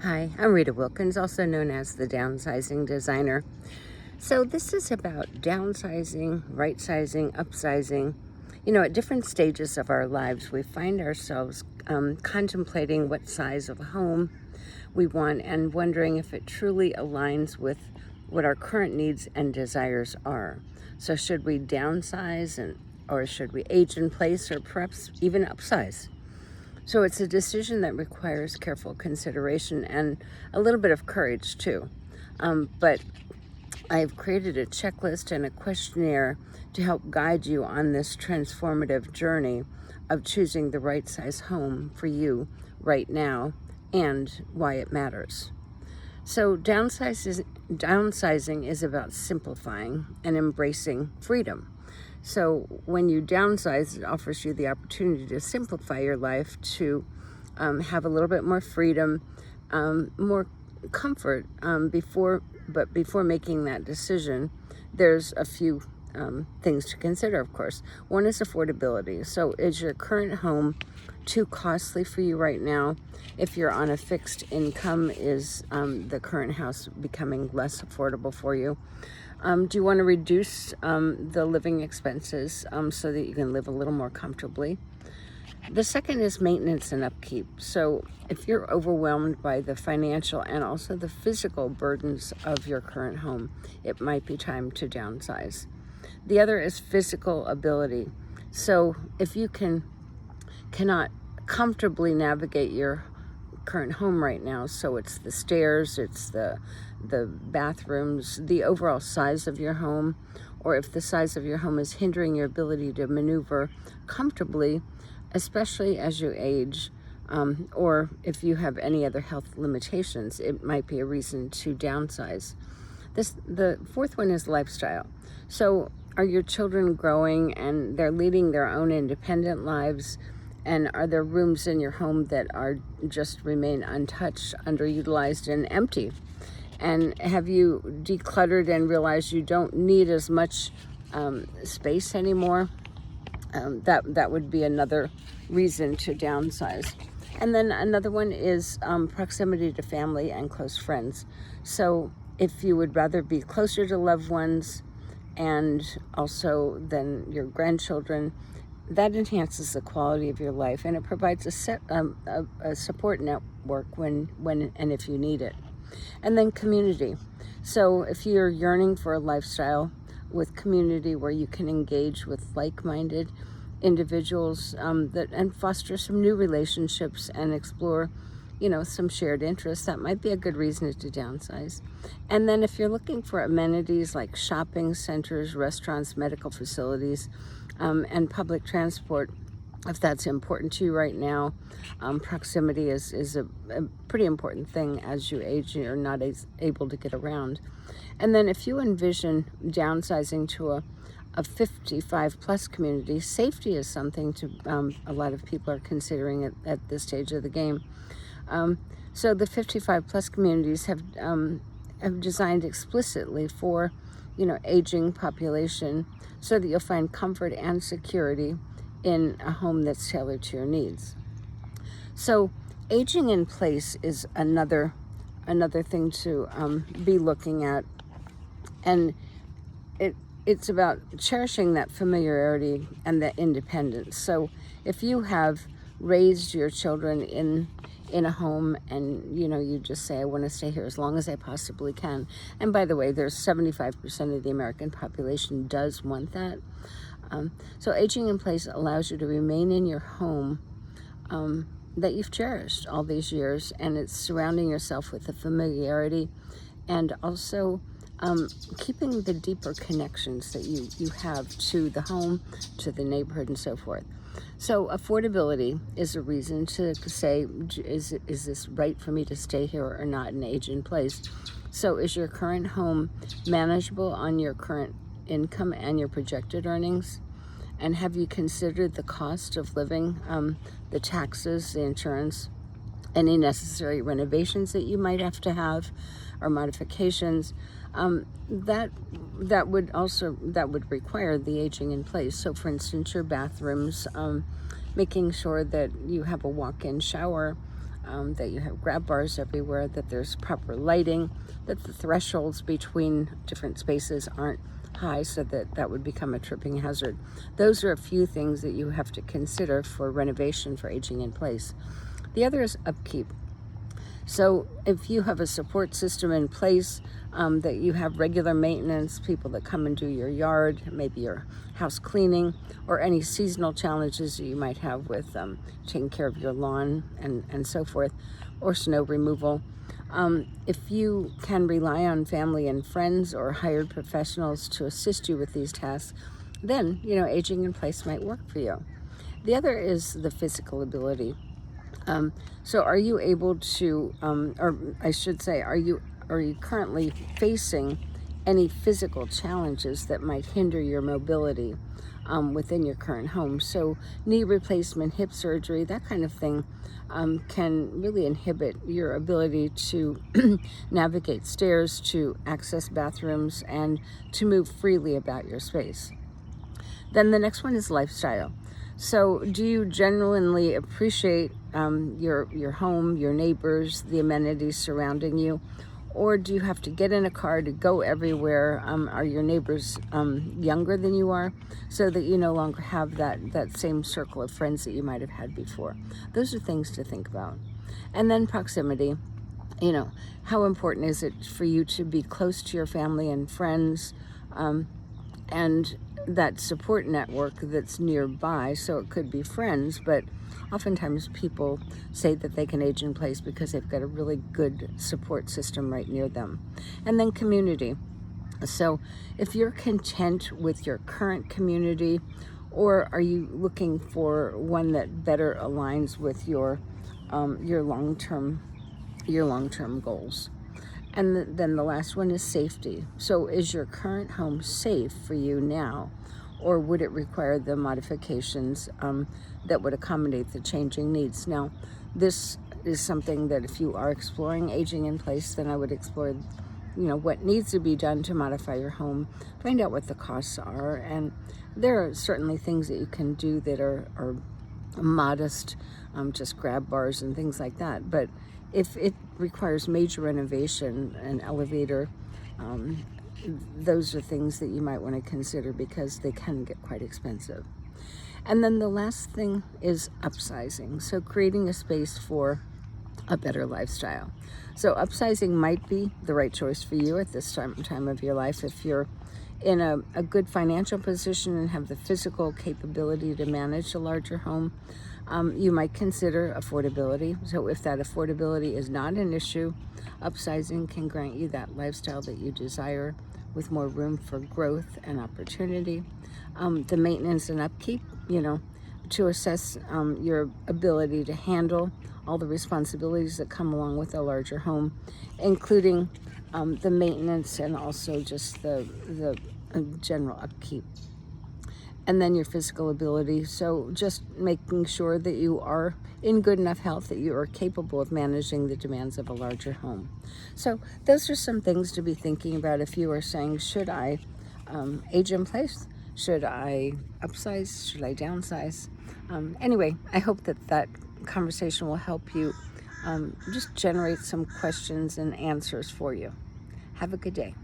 Hi, I'm Rita Wilkins, also known as the Downsizing Designer. So this is about downsizing, right-sizing, upsizing. At different stages of our lives, we find ourselves contemplating what size of home we want and wondering if it truly aligns with what our current needs and desires are. So should we downsize or should we age in place or perhaps even upsize? So it's a decision that requires careful consideration and a little bit of courage too. But I've created a checklist and a questionnaire to help guide you on this transformative journey of choosing the right size home for you right now and why it matters. So downsizing is about simplifying and embracing freedom. So when you downsize, it offers you the opportunity to simplify your life, to have a little bit more freedom, more comfort. Before making that decision, there's a few things to consider, of course. One is affordability. So is your current home too costly for you right now? If you're on a fixed income, is the current house becoming less affordable for you? Do you want to reduce the living expenses so that you can live a little more comfortably? The second is maintenance and upkeep. So if you're overwhelmed by the financial and also the physical burdens of your current home, it might be time to downsize. The other is physical ability. So if you cannot comfortably navigate your current home right now, so it's the stairs, it's the bathrooms, the overall size of your home, or if the size of your home is hindering your ability to maneuver comfortably, especially as you age, or if you have any other health limitations, it might be a reason to downsize. The fourth one is lifestyle. So are your children growing and they're leading their own independent lives? And are there rooms in your home that are just remain untouched, underutilized, and empty? And have you decluttered and realized you don't need as much space anymore? That would be another reason to downsize. And then another one is proximity to family and close friends. So if you would rather be closer to loved ones and also than your grandchildren, that enhances the quality of your life, and it provides a support network when and if you need it. And then community. So if you're yearning for a lifestyle with community where you can engage with like-minded individuals and foster some new relationships and explore some shared interests, that might be a good reason to downsize. And then if you're looking for amenities like shopping centers, restaurants, medical facilities, and public transport, if that's important to you right now, proximity is a pretty important thing as you age and you're not able to get around. And then if you envision downsizing to a 55 plus community, safety is something to a lot of people are considering at this stage of the game. So the 55 plus communities have designed explicitly for aging population, so that you'll find comfort and security in a home that's tailored to your needs. So aging in place is another thing to be looking at, and it's about cherishing that familiarity and that independence. So if you have raised your children in a home and you just say, I want to stay here as long as I possibly can, and by the way, there's 75% of the American population does want that. So aging in place allows you to remain in your home that you've cherished all these years, and it's surrounding yourself with the familiarity and also keeping the deeper connections that you have to the home, to the neighborhood, and so forth. So affordability is a reason to say, is this right for me to stay here or not and age in place? So is your current home manageable on your current income and your projected earnings? And have you considered the cost of living, the taxes, the insurance, any necessary renovations that you might have to have or modifications? That would require the aging in place. So for instance, your bathrooms, making sure that you have a walk-in shower, that you have grab bars everywhere, that there's proper lighting, that the thresholds between different spaces aren't high so that would become a tripping hazard. Those are a few things that you have to consider for renovation for aging in place. The other is upkeep. So if you have a support system in place, that you have regular maintenance, people that come and do your yard, maybe your house cleaning, or any seasonal challenges that you might have with taking care of your lawn and so forth, or snow removal. If you can rely on family and friends or hired professionals to assist you with these tasks, then, aging in place might work for you. The other is the physical ability. So are you able to, or I should say, are you currently facing any physical challenges that might hinder your mobility within your current home? So knee replacement, hip surgery, that kind of thing can really inhibit your ability to navigate stairs, to access bathrooms, and to move freely about your space. Then the next one is lifestyle. So do you genuinely appreciate your home, your neighbors, the amenities surrounding you? Or do you have to get in a car to go everywhere? Are your neighbors younger than you are, so that you no longer have that same circle of friends that you might have had before? Those are things to think about. And then proximity. How important is it for you to be close to your family and friends, and that support network that's nearby? So it could be friends, but oftentimes people say that they can age in place because they've got a really good support system right near them. And then community. So if you're content with your current community, or are you looking for one that better aligns with your long-term goals? And then the last one is safety. So is your current home safe for you now, or would it require the modifications that would accommodate the changing needs? Now, this is something that if you are exploring aging in place, then I would explore what needs to be done to modify your home, find out what the costs are, and there are certainly things that you can do that are modest, just grab bars and things like that. But if it requires major renovation, an elevator, those are things that you might want to consider because they can get quite expensive. And then the last thing is upsizing. So creating a space for a better lifestyle. So upsizing might be the right choice for you at this time of your life. If you're in a good financial position and have the physical capability to manage a larger home, you might consider affordability. So if that affordability is not an issue, upsizing can grant you that lifestyle that you desire with more room for growth and opportunity. The maintenance and upkeep, to assess your ability to handle all the responsibilities that come along with a larger home, including the maintenance and also just the general upkeep. And then your physical ability. So just making sure that you are in good enough health that you are capable of managing the demands of a larger home. So those are some things to be thinking about if you are saying, should I age in place? Should I upsize? Should I downsize? Anyway, I hope that conversation will help you just generate some questions and answers for you. Have a good day.